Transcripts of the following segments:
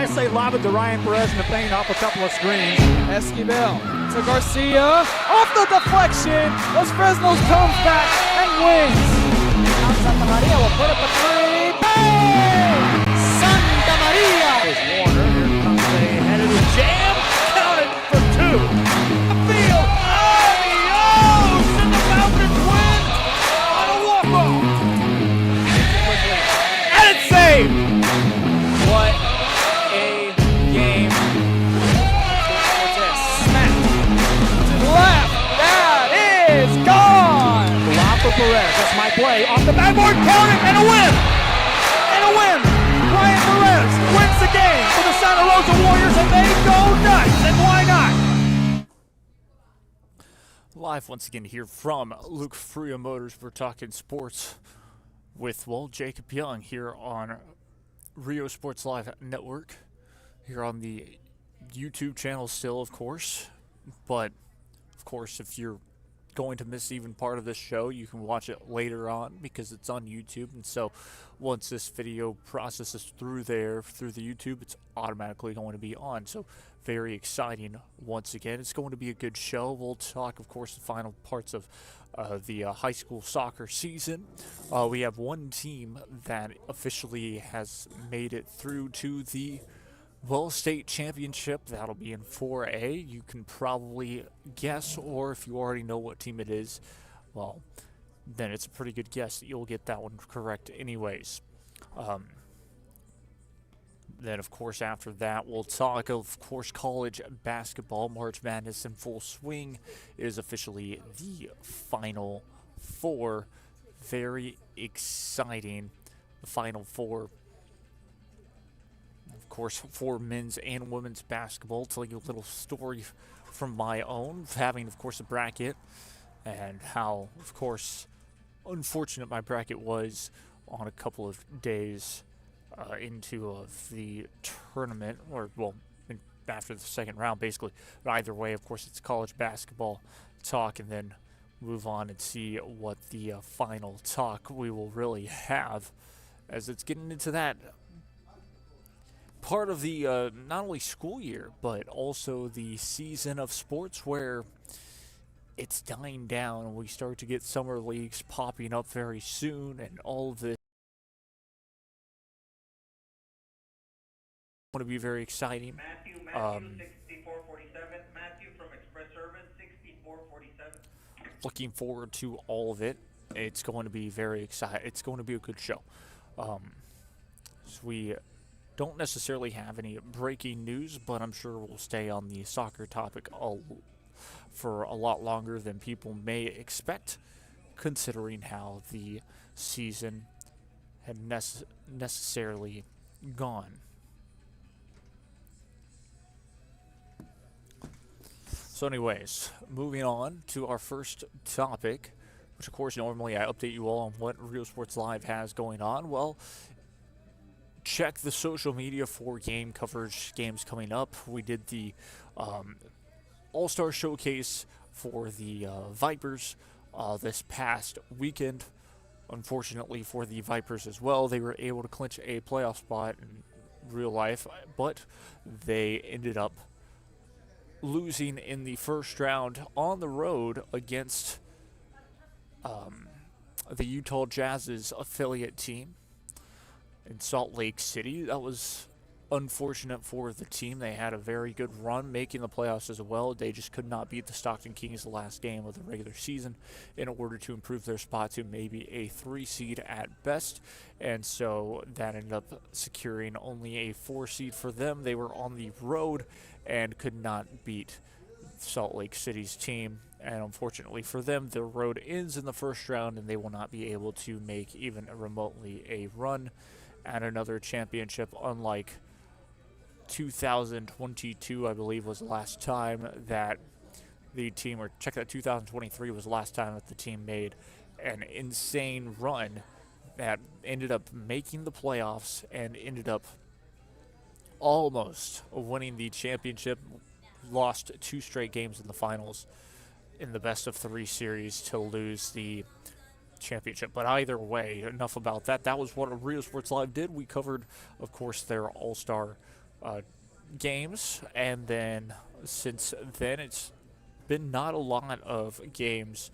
I say lob it to Ryan Perez in the paint off a couple of screens. Esquivel to Garcia. Off the deflection. Los Fresnos comes back and wins. Now Santa Maria will put up a three. Bang! Santa Maria! There's Warner. Here comes a headed jam. Counted for two. Field. Adios! And the Falcons win on a walk-off. And it's saved. What a game. Smack to the left. That is gone. Lob for Perez. That's my play. Off the backboard. Count it. And a win. And a win. Ryan Perez wins the game for the Santa Rosa Warriors, and they go nuts. And why not? Live once again here from Luke Fruia Motors. We're talking sports with, well, Jacob Young here on Rio Sports Live Network, here on the YouTube channel still, of course. But, of course, if you're going to miss even part of this show, you can watch it later on because it's on YouTube. And so once this video processes through there, through the YouTube, it's automatically going to be on. So very exciting once again. It's going to be a good show. We'll talk, of course, the final parts of the high school soccer season. We have one team that officially has made it through to the state championship. That'll be in 4A. You can probably guess, or if you already know what team it is, well, then it's a pretty good guess that you'll get that one correct anyways. Then, of course, after that, we'll talk, of course, college basketball. March Madness in full swing. It is officially the Final Four. Very exciting. The Final Four, of course, for men's and women's basketball. Tell you a little story from my own, having, of course, a bracket, and how, of course, unfortunate my bracket was on a couple of days into the tournament, or, well, after the second round, basically. But either way, of course, it's college basketball talk, and then move on and see what the final talk we will really have, as it's getting into that part of the not only school year, but also the season of sports where it's dying down, and we start to get summer leagues popping up very soon, and all of this going to be very exciting. Matthew 6447. Matthew from Express Service 6447. Looking forward to all of it. It's going to be very exciting. It's going to be a good show. So we don't necessarily have any breaking news, but I'm sure we'll stay on the soccer topic for a lot longer than people may expect, considering how the season had necessarily gone. So anyways, moving on to our first topic, which of course normally I update you all on what Rio Sports Live has going on. Well, check the social media for game coverage, games coming up. We did the All-Star Showcase for the Vipers this past weekend. Unfortunately for the Vipers as well, they were able to clinch a playoff spot in real life, but they ended up losing in the first round on the road against the Utah Jazz's affiliate team in Salt Lake City. That was unfortunate for the team. They had a very good run making the playoffs as well. They just could not beat the Stockton Kings the last game of the regular season in order to improve their spot to maybe a 3 seed at best, and so that ended up securing only a 4 seed for them. They were on the road and could not beat Salt Lake City's team, and unfortunately for them, their road ends in the first round, and they will not be able to make even remotely a run at another championship, unlike 2022, I believe, was the last time that the team, or check that, 2023 was the last time that the team made an insane run that ended up making the playoffs and ended up almost winning the championship. Lost 2 straight games in the finals in the best of 3 series to lose the championship. But either way, enough about that. That was what Rio Sports Live did. We covered, of course, their All-Star games, and then since then it's been not a lot of games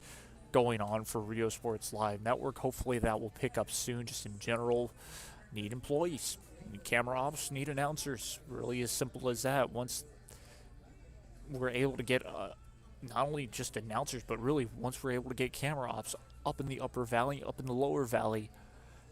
going on for Rio Sports Live Network. Hopefully that will pick up soon. Just in general, need employees, need camera ops, need announcers. Really as simple as that. Once we're able to get not only just announcers, but really once we're able to get camera ops up in the upper valley, up in the lower valley,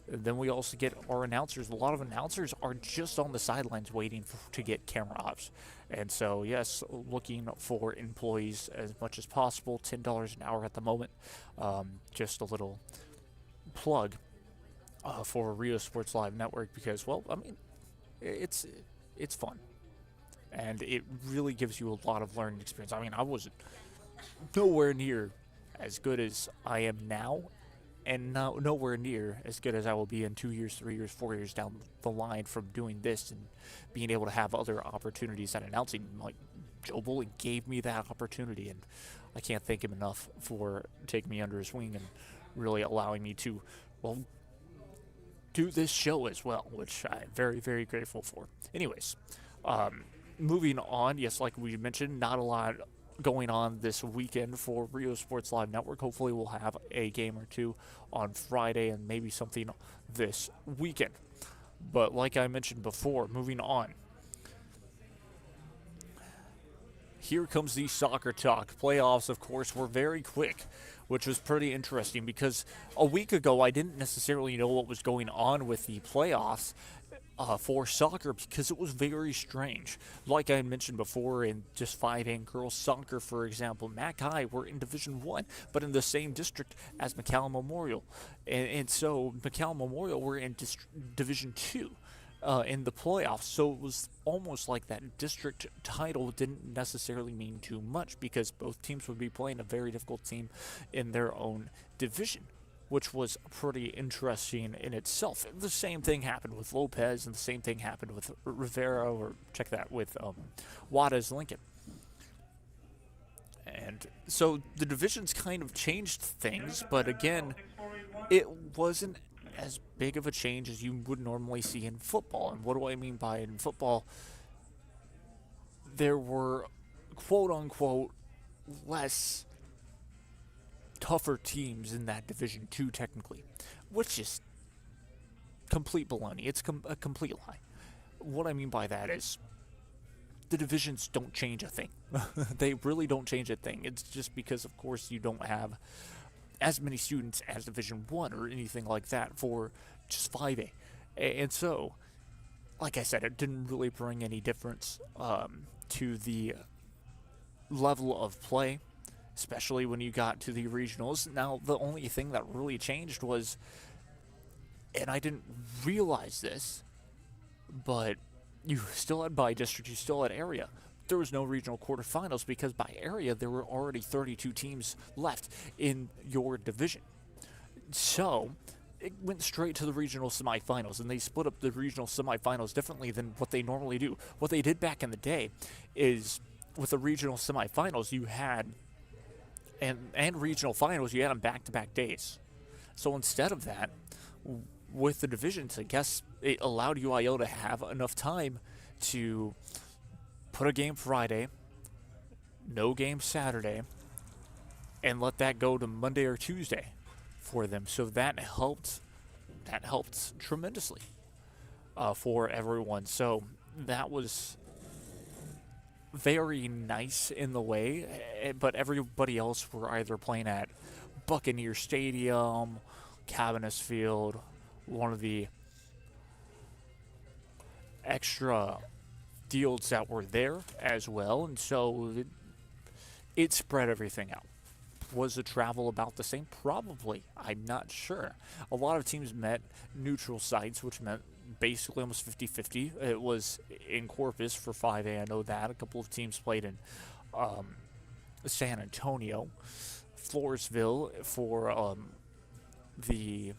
then we also get our announcers. A lot of announcers are just on the sidelines waiting to get camera ops. And so, yes, looking for employees as much as possible. $10 an hour at the moment. Just a little plug for Rio Sports Live Network because, well, I mean, it's fun. And it really gives you a lot of learning experience. I mean, I wasn't nowhere near as good as I am now, and nowhere near as good as I will be in 2 years, 3 years, 4 years down the line from doing this and being able to have other opportunities at announcing. Like, Joe Bowling gave me that opportunity, and I can't thank him enough for taking me under his wing and really allowing me to, well, do this show as well, which I'm very, very grateful for. Anyways, moving on, yes, like we mentioned, not a lot going on this weekend for Rio Sports Live Network. Hopefully we'll have a game or two on Friday and maybe something this weekend. But like I mentioned before, moving on. Here comes the soccer talk. Playoffs, of course, were very quick, which was pretty interesting because a week ago I didn't necessarily know what was going on with the playoffs for soccer because it was very strange. Like I mentioned before, in just 5A and girls soccer, for example, Mac High were in Division 1, but in the same district as McAllen Memorial. And so McAllen Memorial were in Division 2 in the playoffs. So it was almost like that district title didn't necessarily mean too much because both teams would be playing a very difficult team in their own division, which was pretty interesting in itself. The same thing happened with Lopez, and the same thing happened with Rivera, or check that, with Juarez Lincoln. And so the divisions kind of changed things, but again, it wasn't as big of a change as you would normally see in football. And what do I mean by in football? There were, quote-unquote, less tougher teams in that Division 2 technically, which is complete baloney. It's a complete lie. What I mean by that is the divisions don't change a thing. They really don't change a thing. It's just because, of course, you don't have as many students as Division 1 or anything like that for just 5A. And so, like I said, it didn't really bring any difference to the level of play, especially when you got to the regionals. Now, the only thing that really changed was, and I didn't realize this, but you still had by district, you still had area. There was no regional quarterfinals because by area there were already 32 teams left in your division. So it went straight to the regional semifinals, and they split up the regional semifinals differently than what they normally do. What they did back in the day is with the regional semifinals you had and regional finals, you had them back-to-back days. So instead of that, with the divisions, I guess it allowed UIL to have enough time to put a game Friday, no game Saturday, and let that go to Monday or Tuesday for them. So that helped tremendously for everyone. So that was very nice in the way, but everybody else were either playing at Buccaneer Stadium, Cavanis Field, one of the extra fields that were there as well, and so it spread everything out. Was the travel about the same? Probably. I'm not sure. A lot of teams met neutral sites, which meant basically almost 50-50. It was in Corpus for 5A, I know that. A couple of teams played in San Antonio, Floresville for the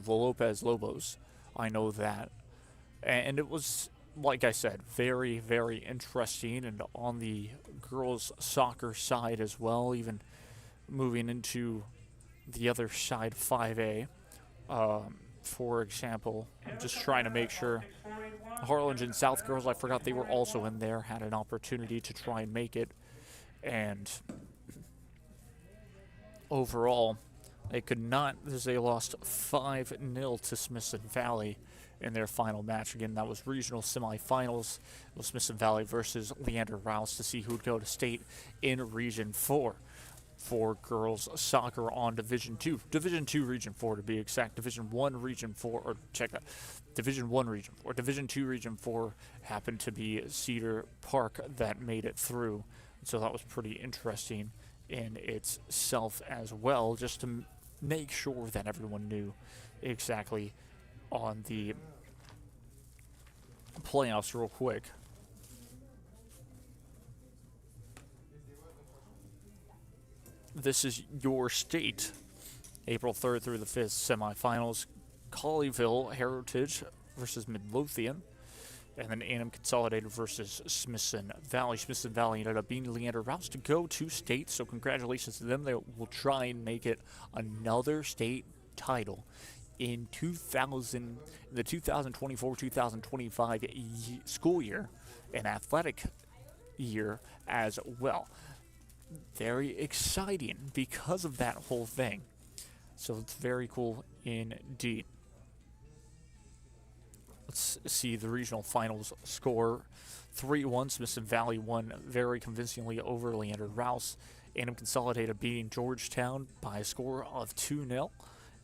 Lopez Lobos. I know that. And it was, like I said, very, very interesting. And on the girls' soccer side as well, even moving into the other side, 5A, for example, I'm just trying to make sure. Harlingen South girls, I forgot they were also in there, had an opportunity to try and make it. And overall, they could not, as they lost 5-0 to Smithson Valley in their final match. Again, that was regional semifinals. It was Smithson Valley versus Leander Rouse to see who would go to state in Region 4 for girls soccer on Division 2. Division 2 Region 4 to be exact. Division 1 Region 4, or check that. Division 1 Region 4. Division 2 Region 4 happened to be Cedar Park that made it through. So that was pretty interesting in itself as well, just to make sure that everyone knew exactly on the playoffs real quick. This is your state. April 3rd through the 5th, semifinals. Colleyville Heritage versus Midlothian. And then Annam Consolidated versus Smithson Valley. Smithson Valley ended up being Leander Rouse to go to state, so congratulations to them. They will try and make it another state title in the 2024-2025 school year and athletic year as well. Very exciting because of that whole thing. So it's very cool indeed. Let's see the regional finals score. 3-1, Smithson Valley won very convincingly over Leander Rouse. Annam Consolidated beating Georgetown by a score of 2-0.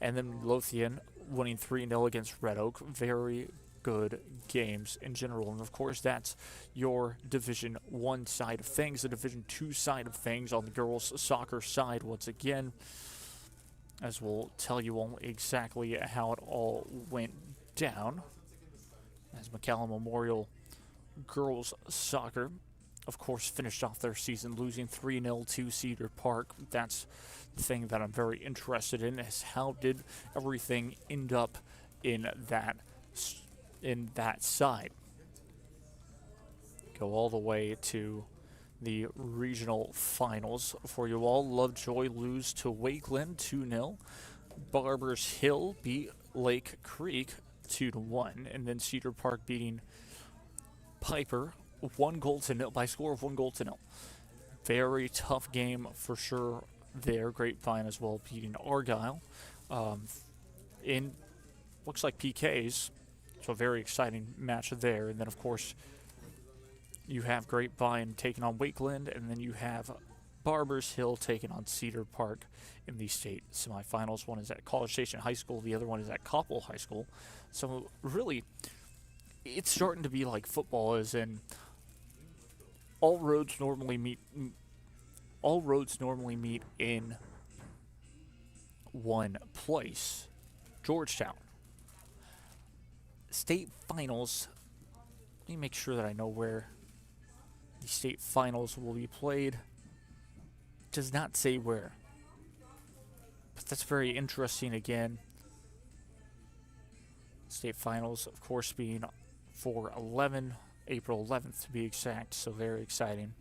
And then Lothian winning 3-0 against Red Oak. Very good games in general. And of course, that's your Division 1 side of things. The Division 2 side of things on the girls' soccer side, once again, as we'll tell you all exactly how it all went down. As McCallum Memorial girls soccer, of course, finished off their season losing 3-0 to Cedar Park. That's the thing that I'm very interested in, is how did everything end up in that side. Go all the way to the regional finals for you all. Lovejoy lose to Wakeland 2-0. Barbers Hill beat Lake Creek 2-1, and then Cedar Park beating Piper 1-0 by score of 1-0. Very tough game for sure there. Grapevine as well beating Argyle in looks like PKs, so a very exciting match there. And then of course you have Grapevine taking on Wakeland, and then you have Barbers Hill taking on Cedar Park in the state semifinals. One is at College Station High School, the other one is at Coppell High School. So really, it's starting to be like football, as in all roads normally meet in one place, Georgetown. State finals, let me make sure that I know where the state finals will be played. It does not say where, but that's very interesting again. State finals, of course, being for April 11th to be exact, so very exciting.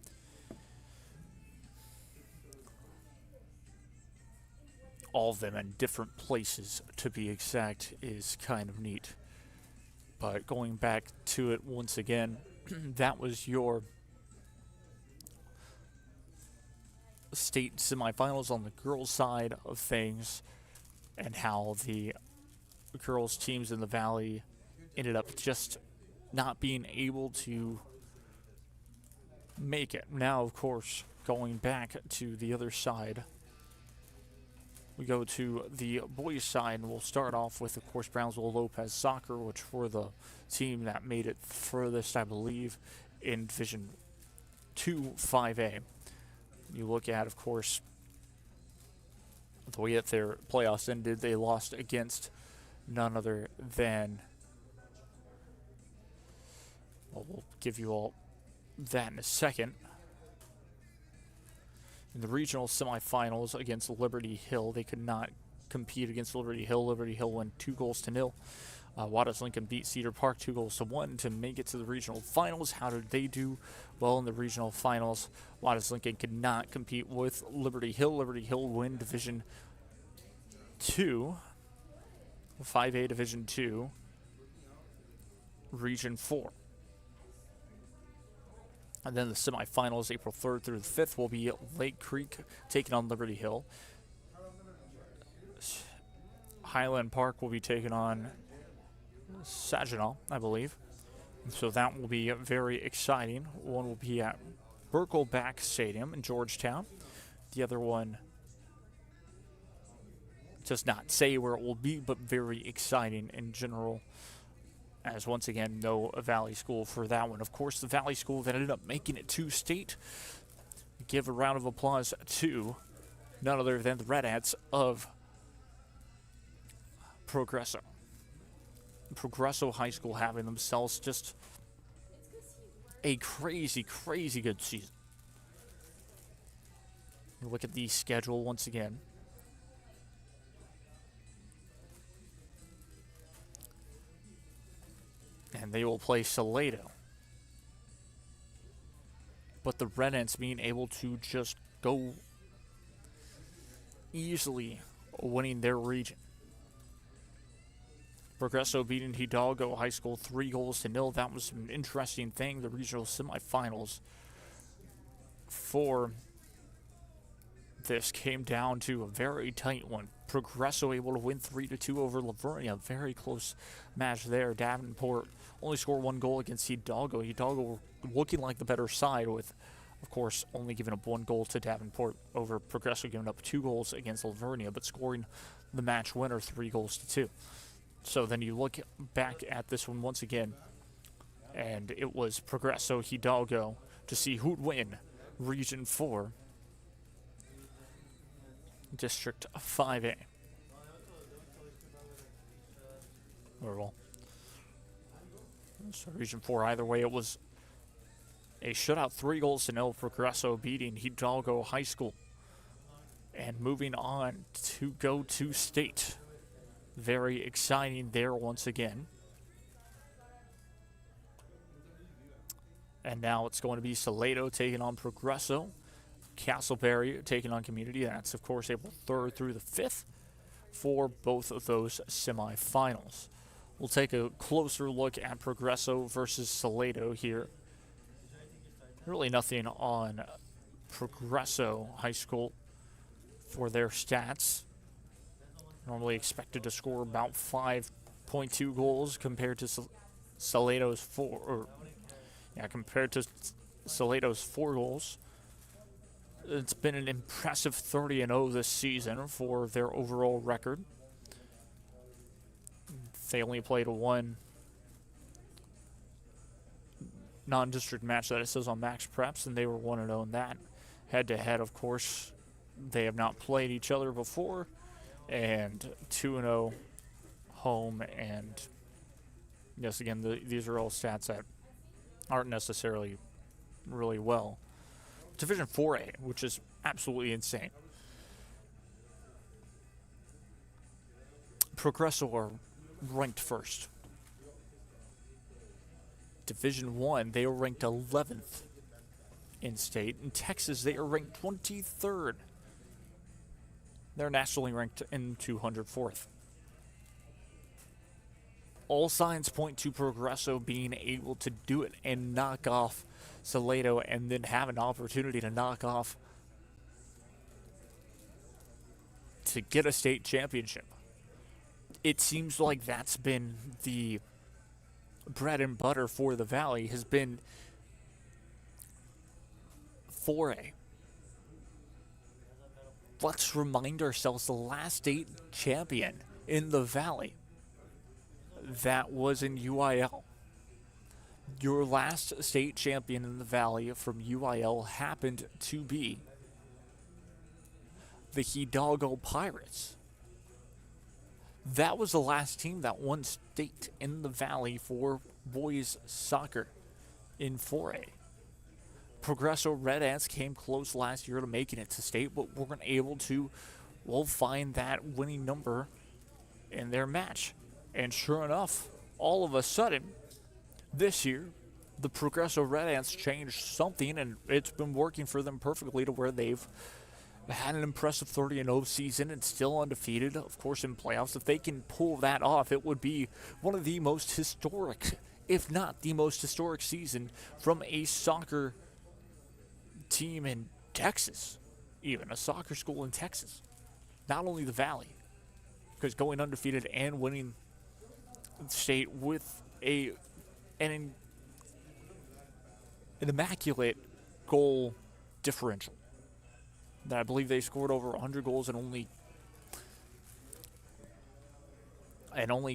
All of them in different places to be exact is kind of neat. But going back to it once again, that was your state semifinals on the girls' side of things, and how the girls' teams in the Valley ended up just not being able to make it. Now, of course, going back to the other side, we go to the boys' side, and we'll start off with, of course, Brownsville Lopez Soccer, which were the team that made it furthest, I believe, in Division 2 5A. You look at, of course, the way that their playoffs ended, they lost against none other than, well, we'll give you all that in a second. In the regional semifinals against Liberty Hill, they could not compete against Liberty Hill. Liberty Hill won 2-0. Waters Lincoln beat Cedar Park 2-1 to make it to the regional finals. How did they do? Well, in the regional finals, Waters Lincoln could not compete with Liberty Hill. Liberty Hill win Division 2. 5A Division II, Region 4. And then the semifinals, April 3rd through the 5th, will be Lake Creek taking on Liberty Hill. Highland Park will be taking on Saginaw, I believe. And so that will be very exciting. One will be at Birkelbach Stadium in Georgetown. The other one does not say where it will be, but very exciting in general, as once again, no Valley School for that one. Of course, the Valley School that ended up making it to state. Give a round of applause to none other than the Red Ants of Progresso. Progresso High School having themselves just a crazy, crazy good season. Look at the schedule once again. And they will play Salado. But the Red Ants being able to just go easily winning their region. Progresso beating Hidalgo High School 3-0. That was an interesting thing. The regional semifinals for this came down to a very tight one. Progresso able to win 3-2 over Livonia. Very close match there. Davenport only scored 1 goal against Hidalgo. Hidalgo looking like the better side with, of course, only giving up 1 goal to Davenport over Progresso giving up 2 goals against Livonia, but scoring the match winner 3-2. So then you look back at this one once again, and it was Progresso Hidalgo to see who'd win Region 4. District 5A. Or well, so Region 4, either way, it was a shutout 3-0 Progresso beating Hidalgo High School. And moving on to go to state. Very exciting there once again. And now it's going to be Salado taking on Progresso. Castleberry taking on Community. That's, of course, April 3rd through the 5th for both of those semifinals. We'll take a closer look at Progresso versus Salado here. Really nothing on Progresso High School for their stats. Normally expected to score about 5.2 goals compared to Salado's 4 goals. It's been an impressive 30-0 this season for their overall record. They only played 1 non-district match that it says on Max Preps, and they were 1-0 in that. Head-to-head, of course, they have not played each other before, and 2-0 home, and yes, again, these are all stats that aren't necessarily really well. Division 4A, which is absolutely insane. Progresso are ranked first. Division 1, they are ranked 11th in state. In Texas, they are ranked 23rd. They're nationally ranked in 204th. All signs point to Progresso being able to do it and knock off Salado and then have an opportunity to knock off to get a state championship. It seems like that's been the bread and butter for the Valley, has been 4A. Let's remind ourselves the last state champion in the Valley, that was in UIL. Your last state champion in the Valley from UIL happened to be the Hidalgo Pirates. That was the last team that won state in the Valley for boys soccer in 4A. Progresso Red Ants came close last year to making it to state, but weren't able to, find that winning number in their match. And sure enough, all of a sudden, this year, the Progresso Red Ants changed something, and it's been working for them perfectly to where they've had an impressive 30-0 season and still undefeated, of course, in playoffs. If they can pull that off, it would be one of the most historic, if not the most historic season from a soccer team in Texas, even a soccer school in Texas. Not only the Valley, because going undefeated and winning state with an immaculate goal differential. That I believe they scored over 100 goals and only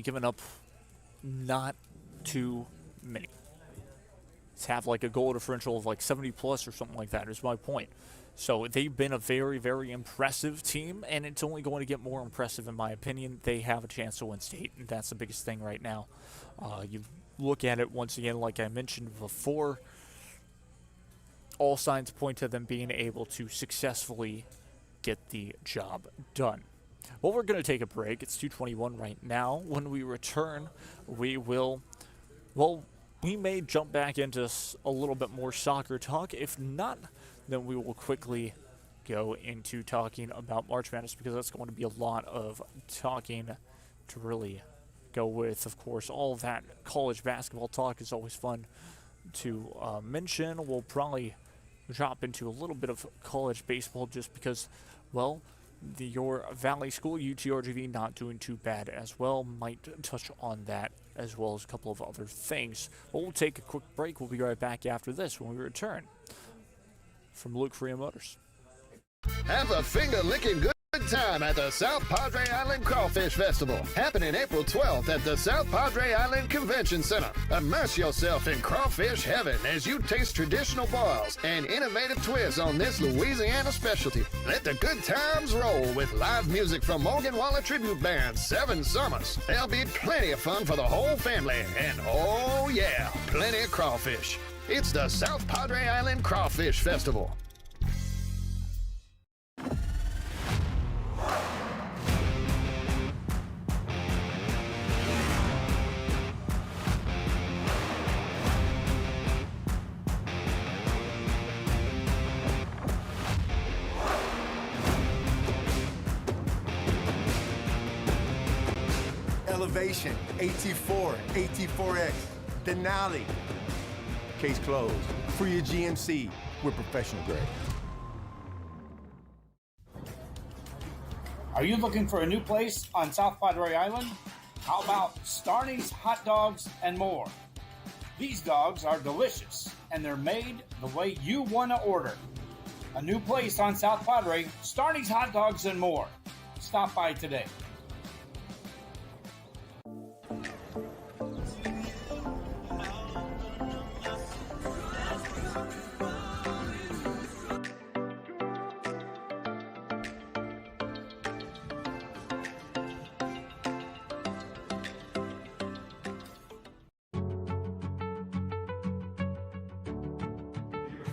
given up not too many. To have like a goal differential of like 70 plus or something like that is my point. So they've been a very, very impressive team, and it's only going to get more impressive in my opinion. They have a chance to win state, and that's the biggest thing right now. You look at it once again, like I mentioned before, all signs point to them being able to successfully get the job done. Well, we're going to take a break. It's 2:21 right now. When we return, we may jump back into a little bit more soccer talk. If not, then we will quickly go into talking about March Madness, because that's going to be a lot of talking to really go with. Of course, all that college basketball talk is always fun to mention. We'll probably drop into a little bit of college baseball just because, well, your Valley School, UTRGV, not doing too bad as well. Might touch on that as well as a couple of other things. But we'll take a quick break. We'll be right back after this when we return from Luke Fruia Motors. Have a finger-licking good time at the South Padre Island Crawfish Festival, happening April 12th at the South Padre Island Convention Center. Immerse yourself in crawfish heaven as you taste traditional boils and innovative twists on this Louisiana specialty. Let the good times roll with live music from Morgan Waller Tribute Band, 7 Summers. There'll be plenty of fun for the whole family, and oh yeah, plenty of crawfish. It's the South Padre Island Crawfish Festival. Elevation, AT4, AT4X, Denali. Case closed. Fruia GMC, we're professional grade. Are you looking for a new place on South Padre Island? How about Starney's Hot Dogs and More? These dogs are delicious, and they're made the way you want to order. A new place on South Padre, Starney's Hot Dogs and More. Stop by today.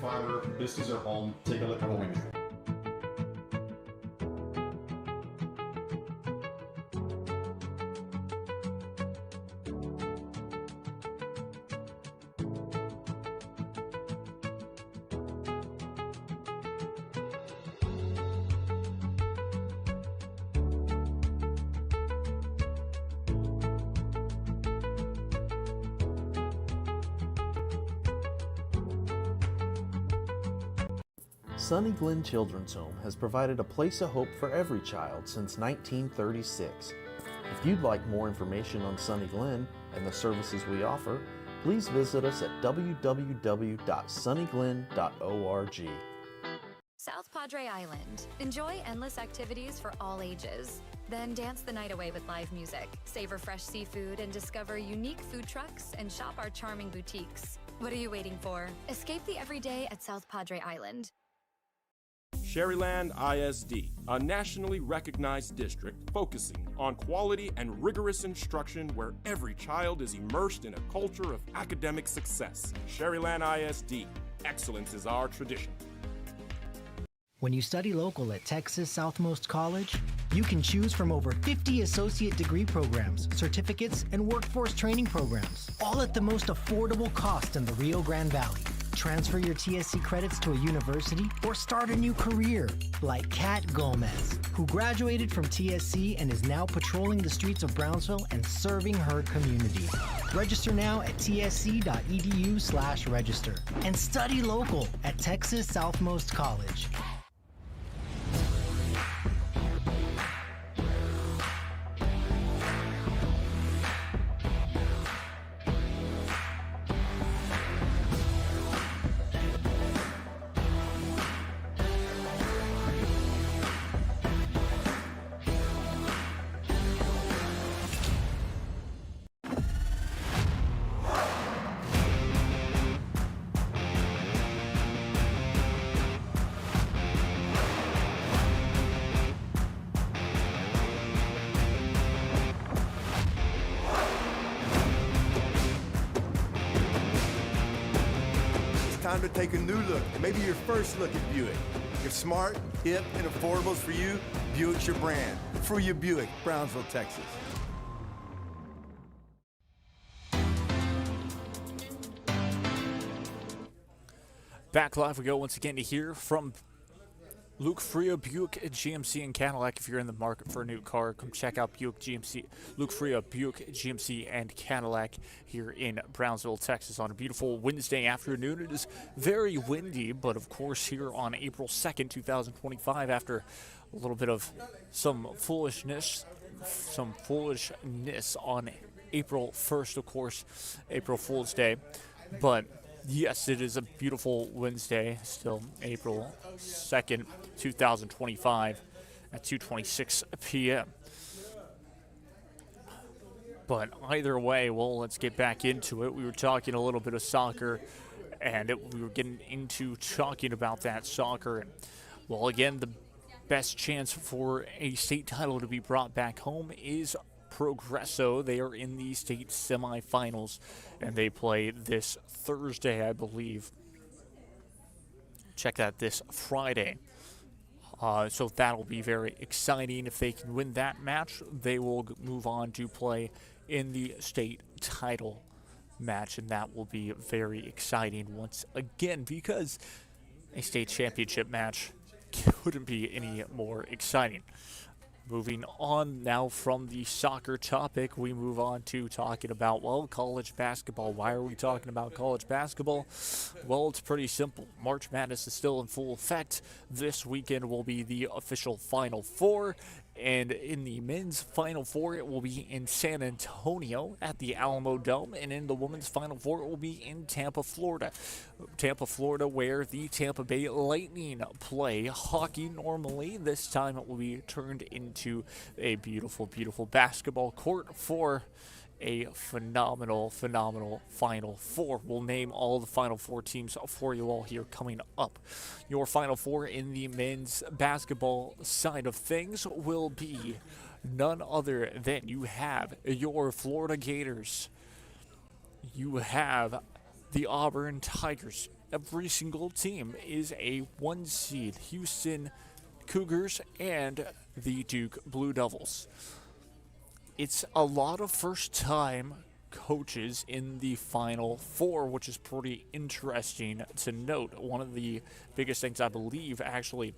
Fiber, this is our home. Take a look at what we do. Sunny Glen Children's Home has provided a place of hope for every child since 1936. If you'd like more information on Sunny Glen and the services we offer, please visit us at www.sunnyglen.org. South Padre Island. Enjoy endless activities for all ages. Then dance the night away with live music, savor fresh seafood, and discover unique food trucks and shop our charming boutiques. What are you waiting for? Escape the everyday at South Padre Island. Sherryland ISD, a nationally recognized district focusing on quality and rigorous instruction where every child is immersed in a culture of academic success. Sherryland ISD, excellence is our tradition. When you study local at Texas Southmost College, you can choose from over 50 associate degree programs, certificates, and workforce training programs, all at the most affordable cost in the Rio Grande Valley. Transfer your TSC credits to a university or start a new career, like Kat Gomez, who graduated from TSC and is now patrolling the streets of Brownsville and serving her community. Register now at tsc.edu/register and study local at Texas Southmost College. Time to take a new look, maybe your first look at Buick. If smart, hip, and affordable is for you, Buick's your brand. Fruia Buick, Brownsville, Texas. Back live we go once again to hear from Luke Fruia, Buick GMC and Cadillac. If you're in the market for a new car, come check out Buick GMC, Luke Fruia, Buick GMC and Cadillac here in Brownsville, Texas on a beautiful Wednesday afternoon. It is very windy, but of course here on April 2nd, 2025, after a little bit of some foolishness on April 1st, of course, April Fool's Day. But yes, it is a beautiful Wednesday, still April 2nd, 2025 at 2:26 p.m. But either way, well, let's get back into it. We were talking a little bit of soccer, and we were getting into talking about that soccer. And, well, again, the best chance for a state title to be brought back home is Progresso. They are in the state semifinals, and they play this Thursday, I believe. Check that, this Friday. So that'll be very exciting. If they can win that match, they will move on to play in the state title match, and that will be very exciting once again, because a state championship match couldn't be any more exciting. Moving on now from the soccer topic, we move on to talking about, well, college basketball. Why are we talking about college basketball? Well, it's pretty simple. March Madness is still in full effect. This weekend will be the official Final Four. And in the men's Final Four, it will be in San Antonio at the Alamo Dome. And in the women's Final Four, it will be in Tampa, Florida. Tampa, Florida, where the Tampa Bay Lightning play hockey normally. This time it will be turned into a beautiful, beautiful basketball court for a phenomenal Final Four. We'll name all the Final Four teams for you all here coming up. Your Final Four in the men's basketball side of things will be none other than you have your Florida Gators. You have the Auburn Tigers. Every single team is a 1 seed. Houston Cougars and the Duke Blue Devils. It's a lot of first-time coaches in the Final Four, which is pretty interesting to note. One of the biggest things, I believe, actually,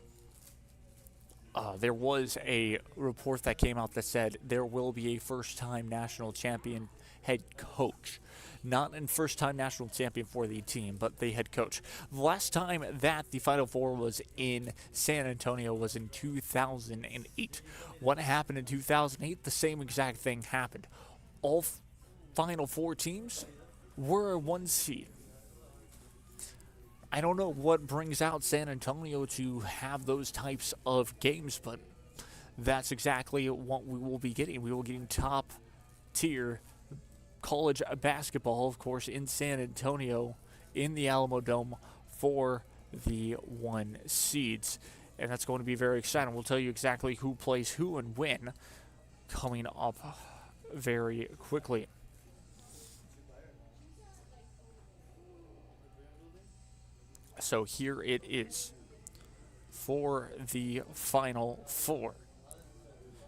there was a report that came out that said there will be a first-time national champion head coach. Not a first-time national champion for the team, but the head coach. The last time that the Final Four was in San Antonio was in 2008. What happened in 2008? The same exact thing happened. All Final Four teams were a 1 seed. I don't know what brings out San Antonio to have those types of games, but that's exactly what we will be getting. We will be getting top-tier college basketball, of course, in San Antonio in the Alamo Dome for the 1 seeds. And that's going to be very exciting. We'll tell you exactly who plays who and when coming up very quickly. So here it is for the Final Four.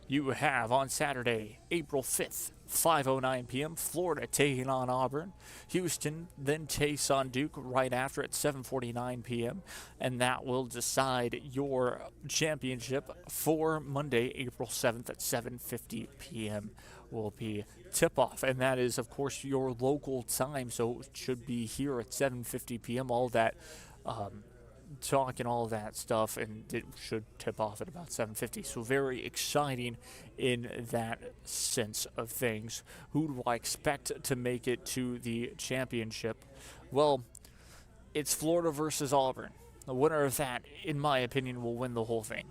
You have on Saturday, April 5th, 5:09 p.m., Florida taking on Auburn. Houston then takes on Duke right after at 7:49 p.m., and that will decide your championship for Monday, April 7th at 7:50 p.m. will be tip-off, and that is, of course, your local time, so it should be here at 7:50 p.m. All that talk and all that stuff, and it should tip off at about 7:50. So very exciting in that sense of things. Who do I expect to make it to the championship? Well, it's Florida versus Auburn. The winner of that, in my opinion, will win the whole thing.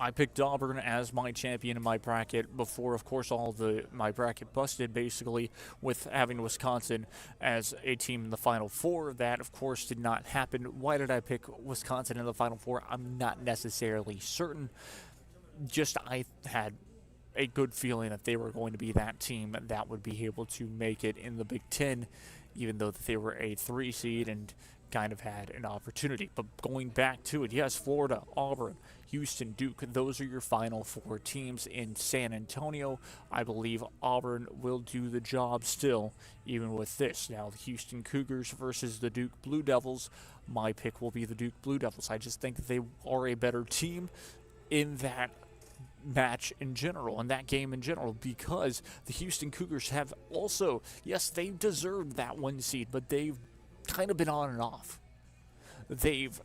I picked Auburn as my champion in my bracket before, of course, my bracket busted, basically, with having Wisconsin as a team in the Final Four. That, of course, did not happen. Why did I pick Wisconsin in the Final Four? I'm not necessarily certain. Just I had a good feeling that they were going to be that team that would be able to make it in the Big Ten, even though they were a 3 seed and kind of had an opportunity. But going back to it, yes, Florida, Auburn, Houston, Duke, those are your final 4 teams in San Antonio. I believe Auburn will do the job still, even with this. Now, the Houston Cougars versus the Duke Blue Devils, my pick will be the Duke Blue Devils. I just think that they are a better team in that match in general, in that game in general, because the Houston Cougars have also, yes, they deserved that 1 seed, but they've kind of been on and off. They've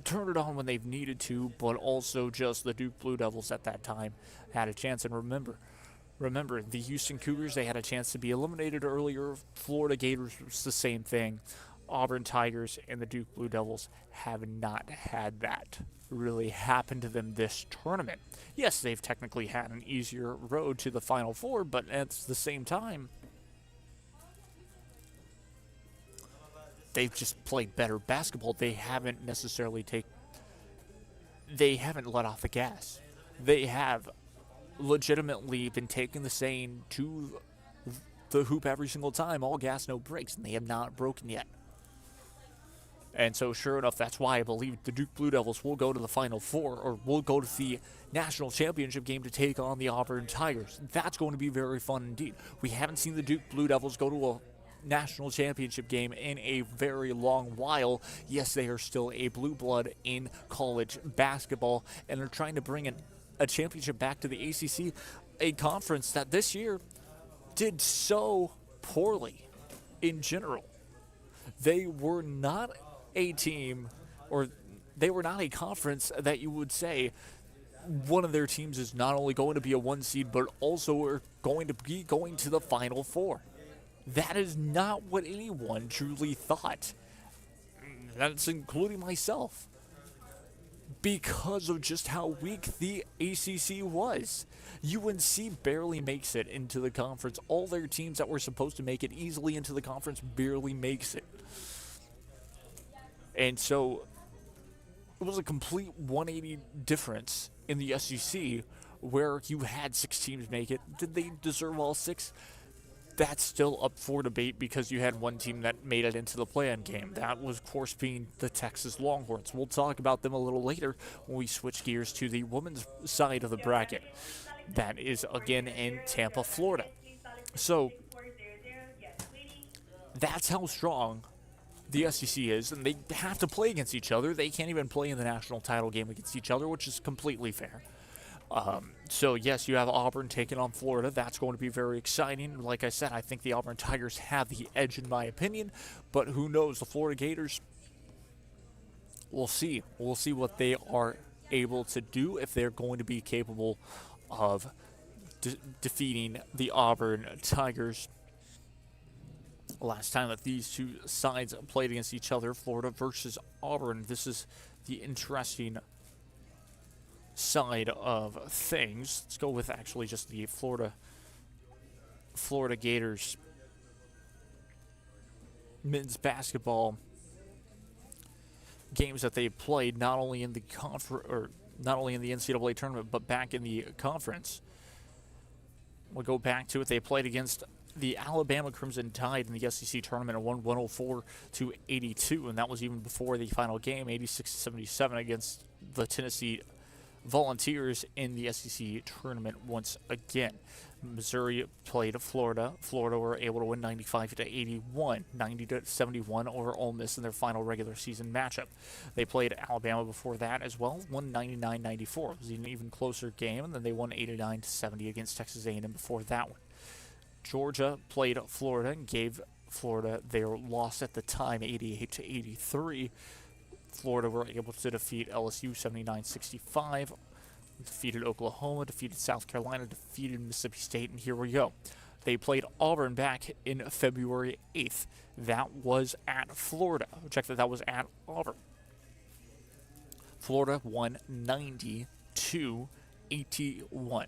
turned it on when they've needed to, but also just the Duke Blue Devils at that time had a chance. And remember, the Houston Cougars, they had a chance to be eliminated earlier. Florida Gators was the same thing. Auburn Tigers and the Duke Blue Devils have not had that really happen to them this tournament. Yes, they've technically had an easier road to the Final Four, but at the same time, they've just played better basketball. They haven't necessarily let off the gas. They have legitimately been taking the Seine to the hoop every single time, all gas, no brakes, and they have not broken yet. And so, sure enough, that's why I believe the Duke Blue Devils will go to the Final Four, or will go to the national championship game to take on the Auburn Tigers. That's going to be very fun indeed. We haven't seen the Duke Blue Devils go to a national championship game in a very long while. Yes, they are still a blue blood in college basketball, and they're trying to bring a championship back to the ACC, a conference that this year did so poorly in general. They were not a team, or they were not a conference that you would say one of their teams is not only going to be a 1 seed, but also are going to be going to the Final Four. That is not what anyone truly thought. That's including myself. Because of just how weak the ACC was. UNC barely makes it into the conference. All their teams that were supposed to make it easily into the conference barely makes it. And so it was a complete 180 difference in the SEC, where you had 6 teams make it. Did they deserve all 6? That's still up for debate, because you had 1 team that made it into the play-in game. That was, of course, being the Texas Longhorns. We'll talk about them a little later when we switch gears to the women's side of the bracket. That is, again, in Tampa, Florida. So that's how strong the SEC is, and they have to play against each other. They can't even play in the national title game against each other, which is completely fair. So, yes, you have Auburn taking on Florida. That's going to be very exciting. Like I said, I think the Auburn Tigers have the edge in my opinion, but who knows? The Florida Gators, we'll see. We'll see what they are able to do, if they're going to be capable of defeating the Auburn Tigers. Last time that these 2 sides played against each other, Florida versus Auburn, this is the interesting side of things. Let's go with actually just the Florida Gators men's basketball games that they played, not only in the NCAA tournament, but back in the conference. We'll go back to it. They played against the Alabama Crimson Tide in the SEC tournament and won 104-82, and that was even before the final game, 86-77 against the Tennessee Volunteers in the SEC tournament once again. Missouri played Florida. Florida were able to win 95-81, 90-71 over Ole Miss in their final regular season matchup. They played Alabama before that as well, won 99-94. It was an even closer game, and then they won 89-70 against Texas A&M before that one. Georgia played Florida and gave Florida their loss at the time, 88-83. Florida were able to defeat LSU 79-65. Defeated Oklahoma, defeated South Carolina, defeated Mississippi State, and here we go. They played Auburn back in February 8th. That was at Florida. Check that was at Auburn. Florida won 90-81.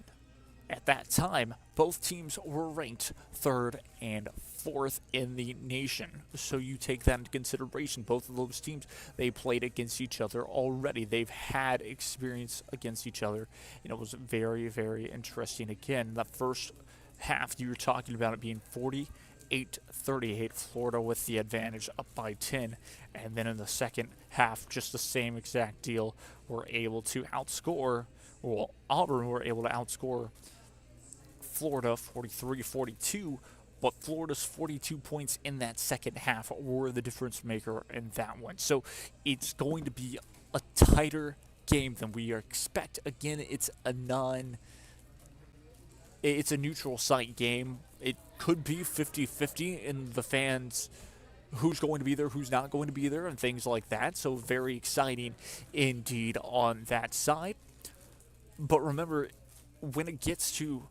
At that time, both teams were ranked 3rd and 4th in the nation. So you take that into consideration. Both of those teams, they played against each other already. They've had experience against each other. And it was very, very interesting. Again, the first half, you were talking about it being 48-38. Florida with the advantage, up by 10. And then in the second half, just the same exact deal. Were able to outscore, well, Auburn were able to outscore Florida 43-42, but Florida's 42 points in that second half were the difference maker in that one. So it's going to be a tighter game than we expect. Again, it's a neutral site game. It could be 50-50 in the fans, who's going to be there, who's not going to be there, and things like that. So very exciting indeed on that side. But remember, when it gets to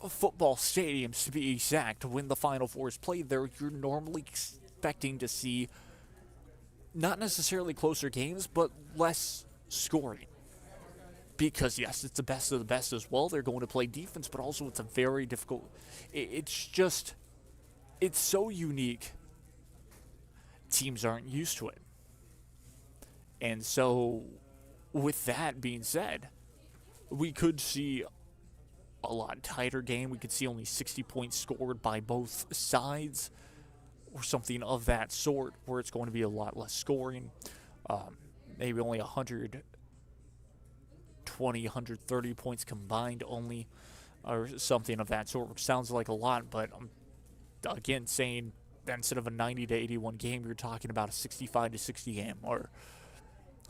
football stadiums, to be exact, when the Final Four is played there, you're normally expecting to see not necessarily closer games, but less scoring. Because, yes, it's the best of the best as well. They're going to play defense, but also it's a very difficult... It's so unique. Teams aren't used to it. And so, with that being said, we could see a lot tighter game. We could see only 60 points scored by both sides or something of that sort, where it's going to be a lot less scoring. Maybe only 120, 130 points combined only, or something of that sort, which sounds like a lot, but I'm again saying that instead of a 90-81 game, you're talking about a 65-60 game or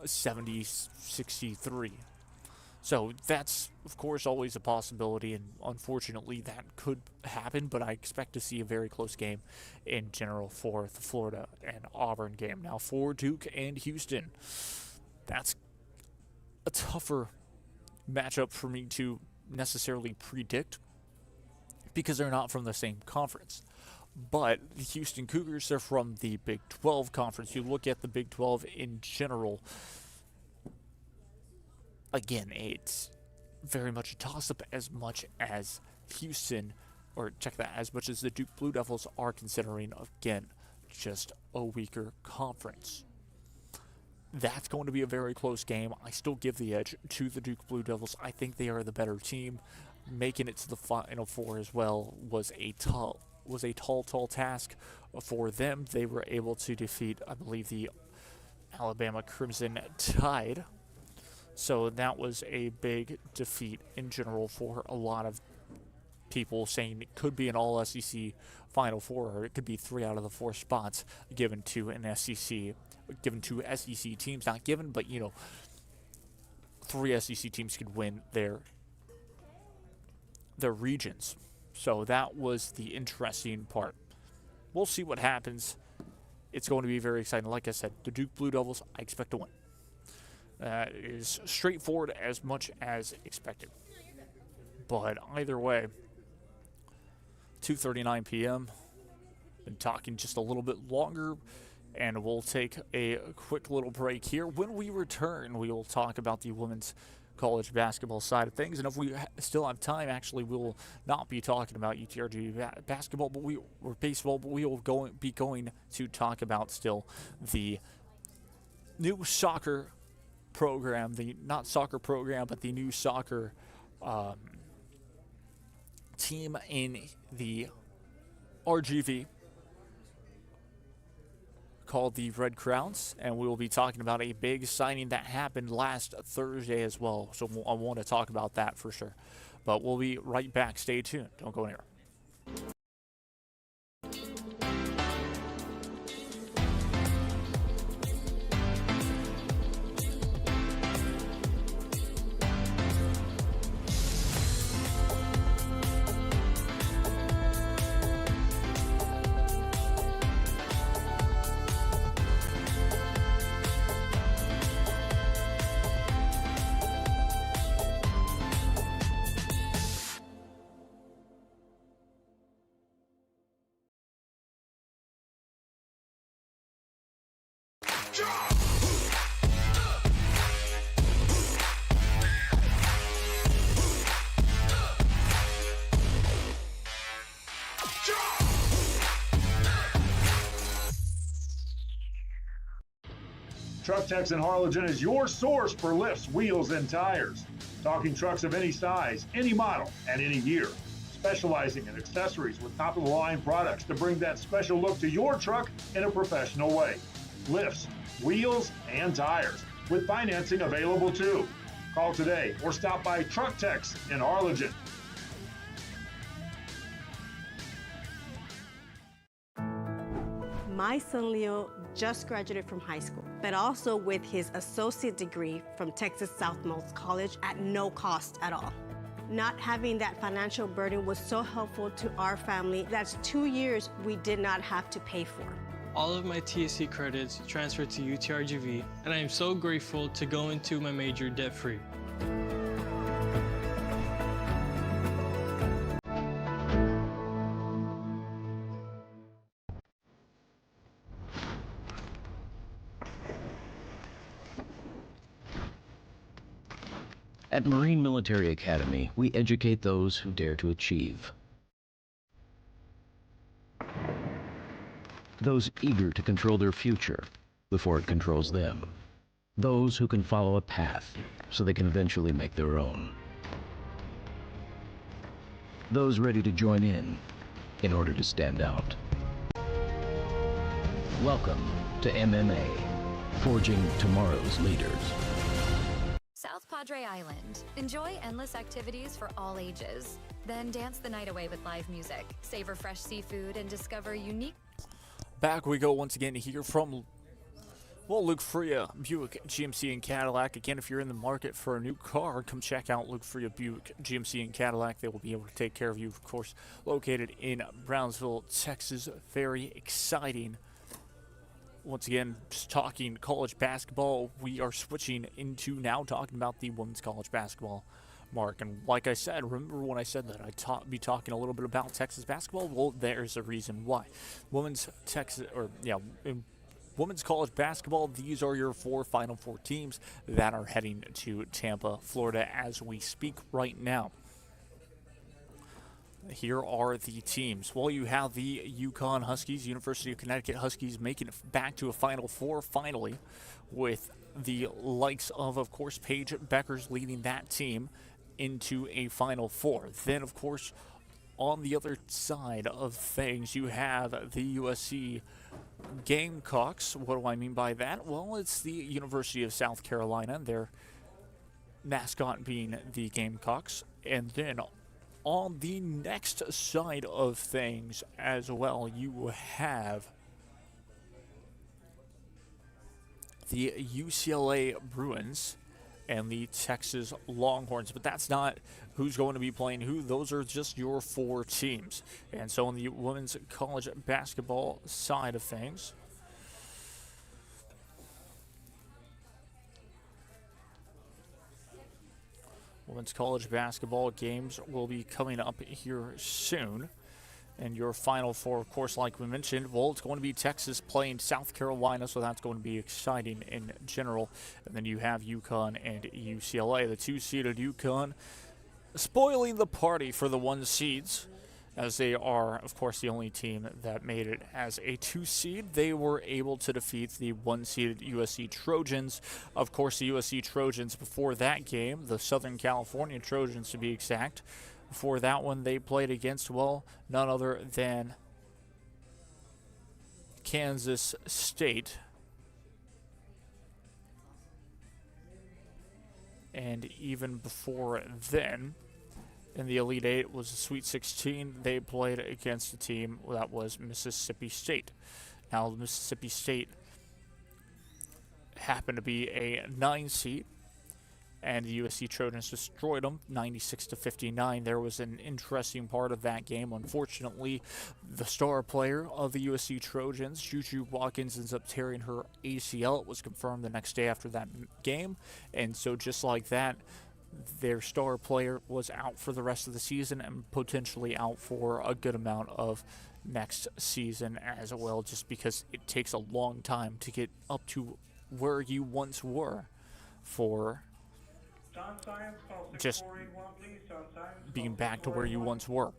a 70-63. So that's, of course, always a possibility, and unfortunately that could happen, but I expect to see a very close game in general for the Florida and Auburn game. Now for Duke and Houston, that's a tougher matchup for me to necessarily predict because they're not from the same conference. But the Houston Cougars are from the Big 12 conference. You look at the Big 12 in general, again, it's very much a toss-up as much as Houston, or check that, as much as the Duke Blue Devils are considering, again, just a weaker conference. That's going to be a very close game. I still give the edge to the Duke Blue Devils. I think they are the better team. Making it to the Final Four as well was a tall task for them. They were able to defeat, I believe, the Alabama Crimson Tide. So that was a big defeat in general for a lot of people, saying it could be an all-SEC Final Four, or it could be 3 out of the 4 spots given to SEC teams. Not given, but, 3 SEC teams could win their regions. So that was the interesting part. We'll see what happens. It's going to be very exciting. Like I said, the Duke Blue Devils, I expect to win. That is straightforward as much as expected. But either way, 2:39 p.m. Been talking just a little bit longer, and we'll take a quick little break here. When we return, we will talk about the women's college basketball side of things, and if we still have time, actually, we will not be talking about UTRG basketball, or baseball, but we will be going to talk about still the new soccer program, the new soccer team in the RGV called the Red Crowns, and we will be talking about a big signing that happened last Thursday as well. So I want to talk about that for sure. But we'll be right back. Stay tuned. Don't go anywhere. Truck Techs in Harlingen is your source for lifts, wheels, and tires. Talking trucks of any size, any model, and any year. Specializing in accessories with top-of-the-line products to bring that special look to your truck in a professional way. Lifts, wheels, and tires, with financing available too. Call today or stop by Truck Techs in Harlingen. My son Leo just graduated from high school, but also with his associate degree from Texas Southmost College at no cost at all. Not having that financial burden was so helpful to our family. That's 2 years we did not have to pay for. All of my TSC credits transferred to UTRGV, and I am so grateful to go into my major debt-free. At Marine Military Academy, we educate those who dare to achieve. Those eager to control their future before it controls them. Those who can follow a path so they can eventually make their own. Those ready to join in order to stand out. Welcome to MMA, forging tomorrow's leaders. South Padre Island. Enjoy endless activities for all ages. Then dance the night away with live music, savor fresh seafood, and discover unique... Back we go once again to hear from, well, Luke Fruia, Buick, GMC, and Cadillac. Again, if you're in the market for a new car, come check out Luke Fruia, Buick, GMC, and Cadillac. They will be able to take care of you, of course, located in Brownsville, Texas. Very exciting. Once again, just talking college basketball, we are switching into now talking about the women's college basketball, Mark. And like I said, remember when I said that I'd be talking a little bit about Texas basketball? Well, there's a reason why. Women's college basketball, these are your four Final Four teams that are heading to Tampa, Florida as we speak right now. Here are the teams. Well, you have the UConn Huskies, University of Connecticut Huskies, making it back to a Final Four finally, with the likes of course, Paige Beckers leading that team into a Final Four. Then, of course, on the other side of things, you have the USC Gamecocks. What do I mean by that? Well, it's the University of South Carolina, their mascot being the Gamecocks. And then on the next side of things as well, you have the UCLA Bruins and the Texas Longhorns. But that's not who's going to be playing who. Those are just your four teams. And so on the women's college basketball side of things, women's college basketball games will be coming up here soon. And your Final Four, of course, like we mentioned, well, it's going to be Texas playing South Carolina, so that's going to be exciting in general. And then you have UConn and UCLA. The two-seeded UConn spoiling the party for the one seeds, as they are, of course, the only team that made it as a two-seed. They were able to defeat the one-seeded USC Trojans. Of course, the USC Trojans before that game, the Southern California Trojans to be exact, before that one they played against, well, none other than Kansas State. And even before then, in the Elite Eight was the Sweet 16. They played against a team that was Mississippi State. Now, Mississippi State happened to be a 9 seed, and the USC Trojans destroyed them 96-59. There was an interesting part of that game. Unfortunately, the star player of the USC Trojans, Juju Watkins, ends up tearing her ACL. It was confirmed the next day after that game, and so just like that, their star player was out for the rest of the season and potentially out for a good amount of next season as well, just because it takes a long time to get up to where you once were for just being back to where you once were.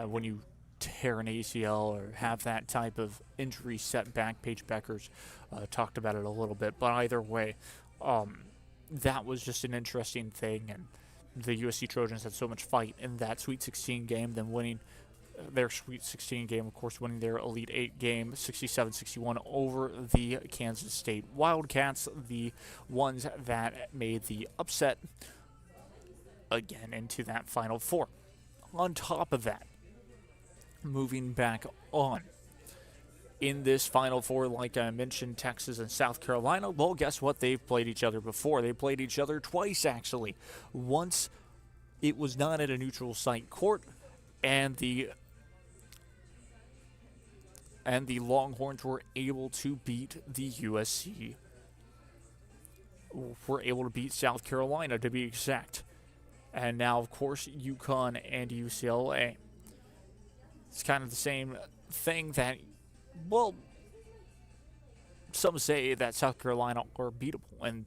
When you tear an ACL or have that type of injury setback, Paige Beckers talked about it a little bit, but either way, that was just an interesting thing, and the USC Trojans had so much fight in that Sweet 16 game, then winning their Sweet 16 game, of course, winning their Elite 8 game 67-61 over the Kansas State Wildcats, the ones that made the upset again into that Final Four. On top of that, moving back on, in this Final Four, like I mentioned, Texas and South Carolina, well, guess what? They've played each other before. They played each other twice, actually. Once, it was not at a neutral site court, and the Longhorns were able to beat the USC. Were able to beat South Carolina, to be exact. And now, of course, UConn and UCLA. It's kind of the same thing that, well, some say that South Carolina are beatable, and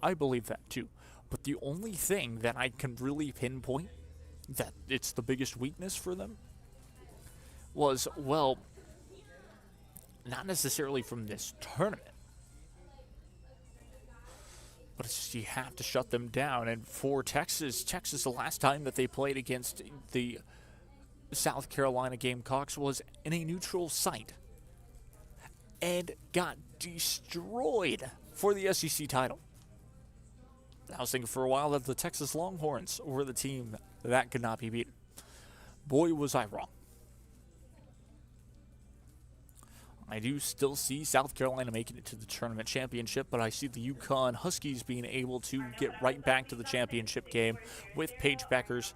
I believe that too. But the only thing that I can really pinpoint that it's the biggest weakness for them was, well, not necessarily from this tournament, but it's just you have to shut them down. And for Texas, the last time that they played against the South Carolina Gamecocks was in a neutral site and got destroyed for the SEC title. I was thinking for a while that the Texas Longhorns were the team that could not be beaten. Boy, was I wrong. I do still see South Carolina making it to the tournament championship, but I see the UConn Huskies being able to get right back to the championship game with Paige Beckers.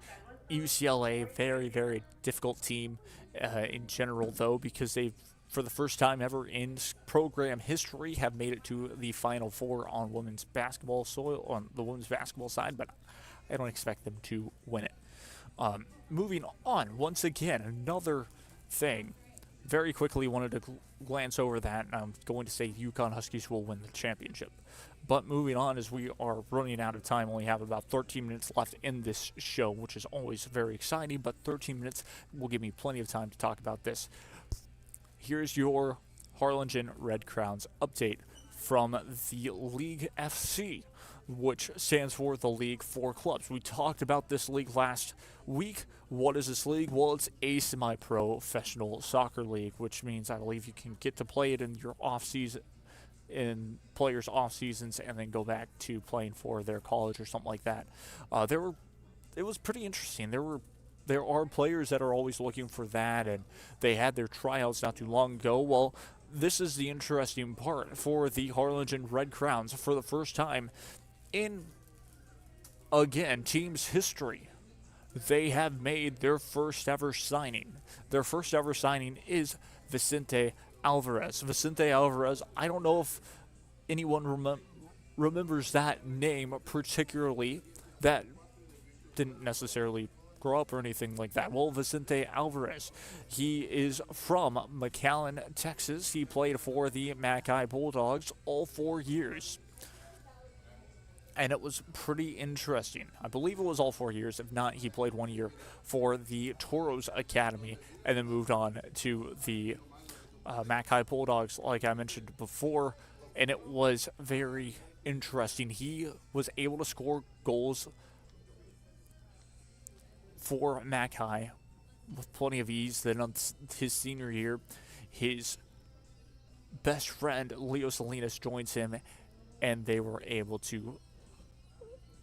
UCLA, very, very difficult team in general, though, because they've, for the first time ever in program history, have made it to the Final Four on women's basketball soil, on the women's basketball side, but I don't expect them to win it. Moving on, once again, another thing. Very quickly wanted to glance over that, and I'm going to say UConn Huskies will win the championship. But moving on, as we are running out of time, only have about 13 minutes left in this show, which is always very exciting, but 13 minutes will give me plenty of time to talk about this. Here's your Harlingen Red Crowns update from the League FC, which stands for the League for Clubs. We talked about this league last week. What is this league? Well, it's a semi-professional soccer league, which means I believe you can get to play it in your off-season, in players' off-seasons, and then go back to playing for their college or something like that. It was pretty interesting. There are players that are always looking for that, and they had their tryouts not too long ago. Well, this is the interesting part for the Harlingen Red Crowns. For the first time in, again, team's history, they have made their first ever signing. Their first ever signing is Vicente Alvarez. Vicente Alvarez, I don't know if anyone remembers that name particularly, that didn't necessarily grow up or anything like that. Well, Vicente Alvarez, he is from McAllen, Texas. He played for the Mackay Bulldogs all 4 years. And it was pretty interesting. I believe it was all 4 years. If not, he played 1 year for the Toros Academy and then moved on to the Mackay Bulldogs, like I mentioned before. And it was very interesting. He was able to score goals for Mackay with plenty of ease. Then on his senior year, his best friend, Leo Salinas, joins him, and they were able to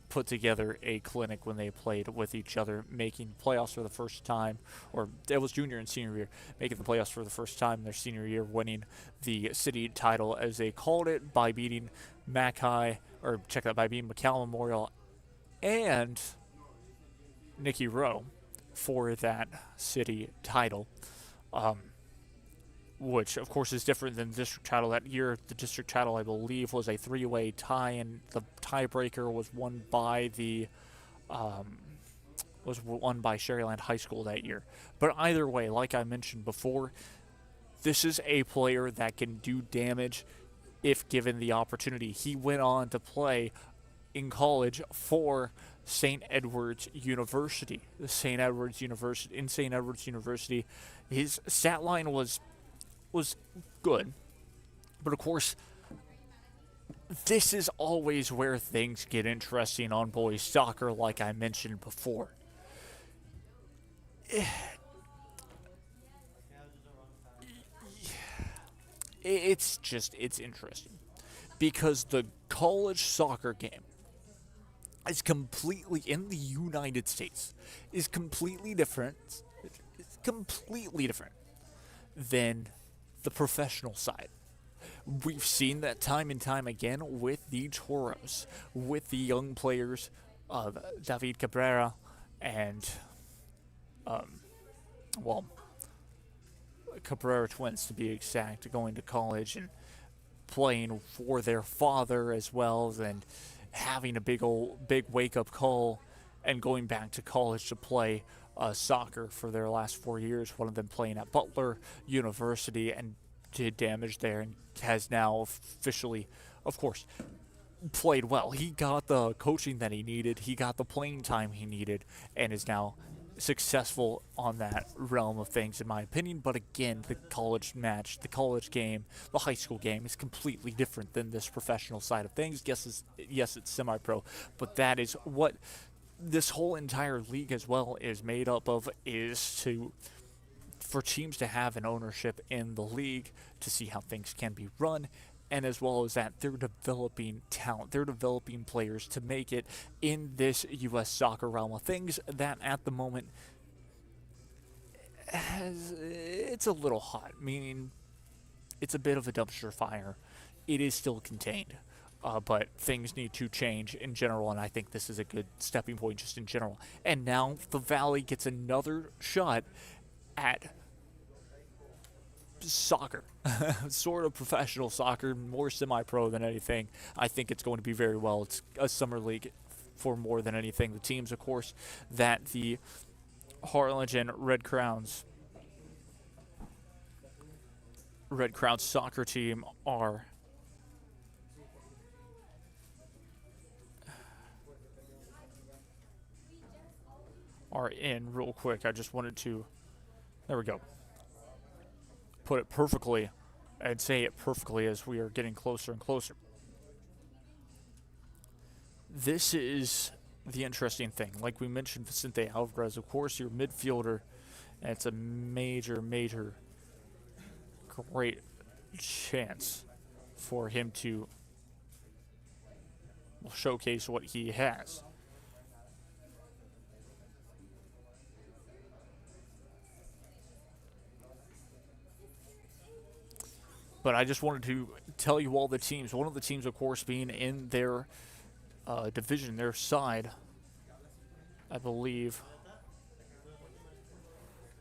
put together a clinic when they played with each other, making playoffs for the first time, or it was junior and senior year, making the playoffs for the first time in their senior year, winning the city title, as they called it, by beating Mackay, or check that, by beating McCall Memorial and Nicky Rowe for that city title, which of course is different than the district title. That year, the district title, I believe, was a three-way tie, and the tiebreaker was won by Sherryland High School that year. But either way, like I mentioned before, this is a player that can do damage if given the opportunity. He went on to play in college for St. Edward's University. In St. Edward's University, his stat line was good. But of course, this is always where things get interesting on boys soccer, like I mentioned before. It's interesting. Because the college soccer game is completely, in the United States, is completely different. It's completely different than the professional side. We've seen that time and time again with the Toros, with the young players of David Cabrera and, Cabrera twins to be exact, going to college and playing for their father as well, and having a big wake-up call and going back to college to play soccer for their last 4 years, one of them playing at Butler University and did damage there, and has now officially, of course, played well. He got the coaching that he needed, he got the playing time he needed, and is now successful on that realm of things, in my opinion. But again, the college match, the college game, the high school game is completely different than this professional side of things. Yes, it's semi-pro, but that is what this whole entire league as well is made up of, is for teams to have an ownership in the league, to see how things can be run, and as well as that, they're developing talent. They're developing players to make it in this U.S. soccer realm of things that at the moment it's a little hot, meaning it's a bit of a dumpster fire. It is still contained, but things need to change in general, and I think this is a good stepping point just in general. And now the Valley gets another shot at soccer, sort of professional soccer, more semi-pro than anything. I think it's going to be very well. It's a summer league for more than anything. The teams, of course, that the Harlingen Red Crowns soccer team are in real quick. I just wanted to, there we go, put it perfectly and say it perfectly as we are getting closer and closer. This is the interesting thing. Like we mentioned, Vicente Alvarez, of course, your midfielder, and it's a major, great chance for him to showcase what he has. But I just wanted to tell you all the teams. One of the teams, of course, being in their division, their side, I believe.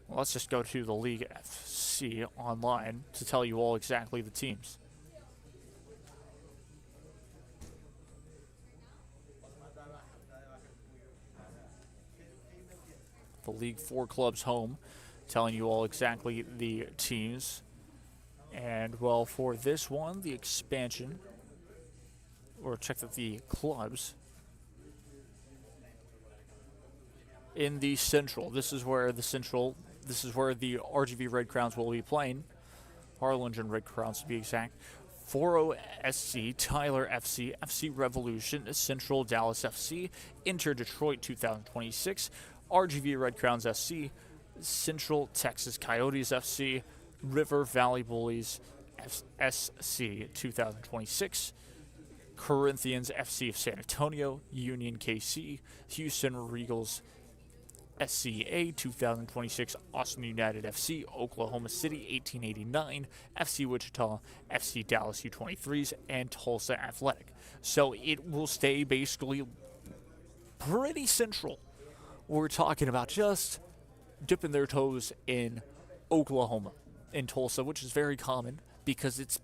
Well, let's just go to the League FC online to tell you all exactly the teams. The League 4 clubs home, telling you all exactly the teams. And, well, for this one, the expansion, or check that the clubs in the Central. This is where the RGV Red Crowns will be playing. Harlingen Red Crowns to be exact. Foro SC, Tyler FC, FC Revolution, Central Dallas FC, Inter Detroit 2026, RGV Red Crowns SC, Central Texas Coyotes FC, River Valley Bullies, SC 2026, Corinthians FC of San Antonio, Union KC, Houston Regals SCA 2026, Austin United FC, Oklahoma City 1889, FC Wichita, FC Dallas U23s, and Tulsa Athletic. So it will stay basically pretty central. We're talking about just dipping their toes in Oklahoma, in Tulsa, which is very common because it's,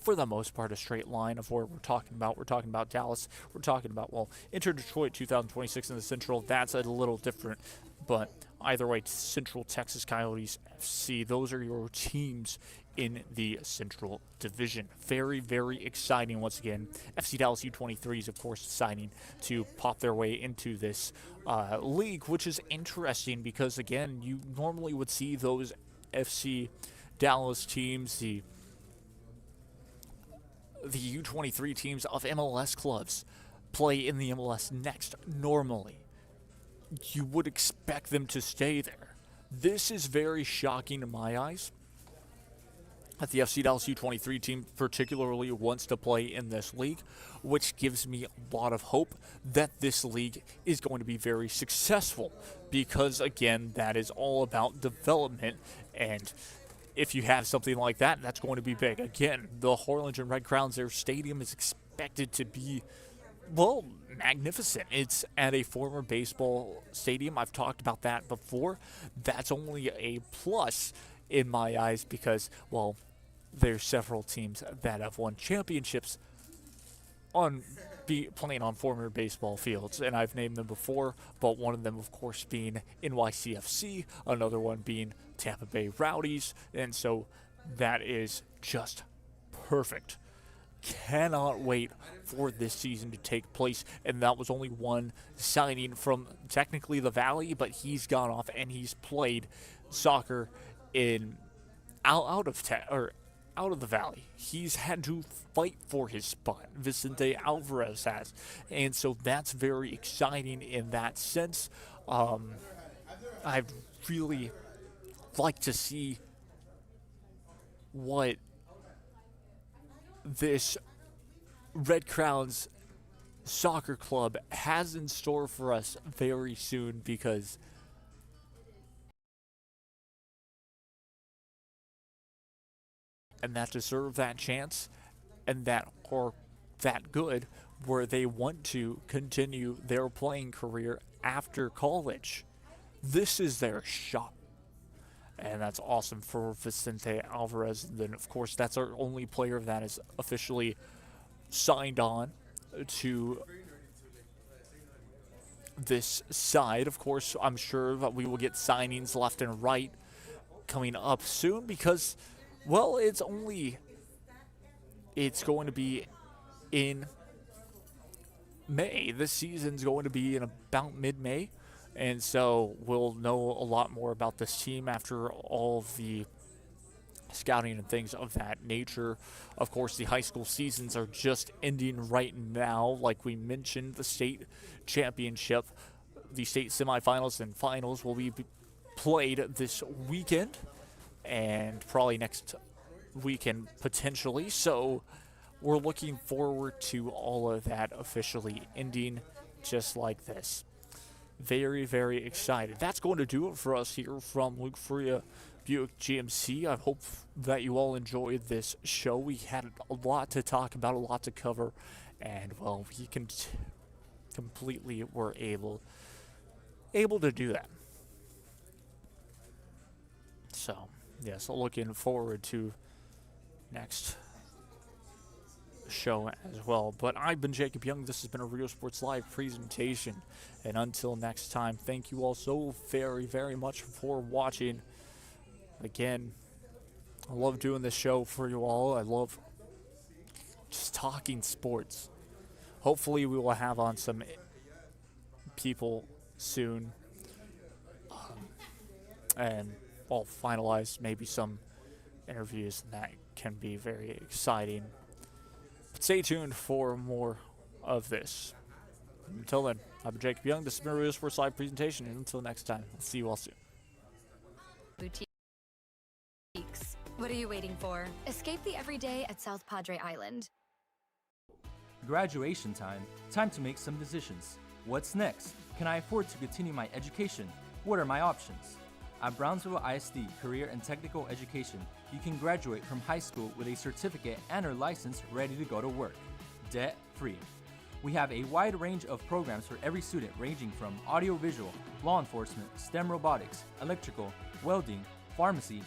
for the most part, a straight line of where we're talking about. We're talking about Dallas. We're talking about, well, Inter Detroit 2026 in the Central. That's a little different. But either way, Central Texas Coyotes FC, those are your teams in the Central Division. Very, very exciting once again. FC Dallas U23 is, of course, deciding to pop their way into this league, which is interesting because, again, you normally would see those FC Dallas teams, the U23 teams of MLS clubs play in the MLS next. Normally, you would expect them to stay there. This is very shocking in my eyes that the FC Dallas U23 team particularly wants to play in this league, which gives me a lot of hope that this league is going to be very successful because, again, that is all about development, and if you have something like that, that's going to be big. Again, the Harlingen Red Crowns, their stadium is expected to be, well, magnificent. It's at a former baseball stadium. I've talked about that before. That's only a plus in my eyes because, well, there's several teams that have won championships playing on former baseball fields, and I've named them before, but one of them, of course, being NYCFC, another one being Tampa Bay Rowdies, and so that is just perfect. Cannot wait for this season to take place, and that was only one signing from technically the Valley, but he's gone off and he's played soccer in out of the Valley. He's had to fight for his spot. Vicente Alvarez has. And so that's very exciting in that sense. I'd really like to see what this Red Crowns soccer club has in store for us very soon because and that deserve that chance and that are that good where they want to continue their playing career after college. This is their shot. And that's awesome for Vicente Alvarez. And then, of course, that's our only player that is officially signed on to this side. Of course, I'm sure that we will get signings left and right coming up soon because, well, it's going to be in May. This season's going to be in about mid-May. And so we'll know a lot more about this team after all of the scouting and things of that nature. Of course, the high school seasons are just ending right now. Like we mentioned, the state championship, the state semifinals and finals will be played this weekend and probably next weekend potentially. So we're looking forward to all of that officially ending just like this. Very, very excited. That's going to do it for us here from Luke Fruia Buick GMC. I hope that you all enjoyed this show. We had a lot to talk about, a lot to cover, and, well, we completely were able to do that. So, yes, looking forward to next show as well. But I've been Jacob Young. This has been a Rio Sports Live presentation. And until next time, thank you all so very, very much for watching. Again, I love doing this show for you all. I love just talking sports. Hopefully we will have on some people soon. And I'll finalize maybe some interviews that can be very exciting. But stay tuned for more of this. Until then, I've been Jacob Young. This has been a Rio Sports Live presentation. And until next time, I'll see you all soon. Boutiques. What are you waiting for? Escape the everyday at South Padre Island. Graduation time. Time to make some decisions. What's next? Can I afford to continue my education? What are my options? At Brownsville ISD Career and Technical Education, you can graduate from high school with a certificate and or license ready to go to work, debt-free. We have a wide range of programs for every student ranging from audiovisual, law enforcement, STEM robotics, electrical, welding, pharmacy,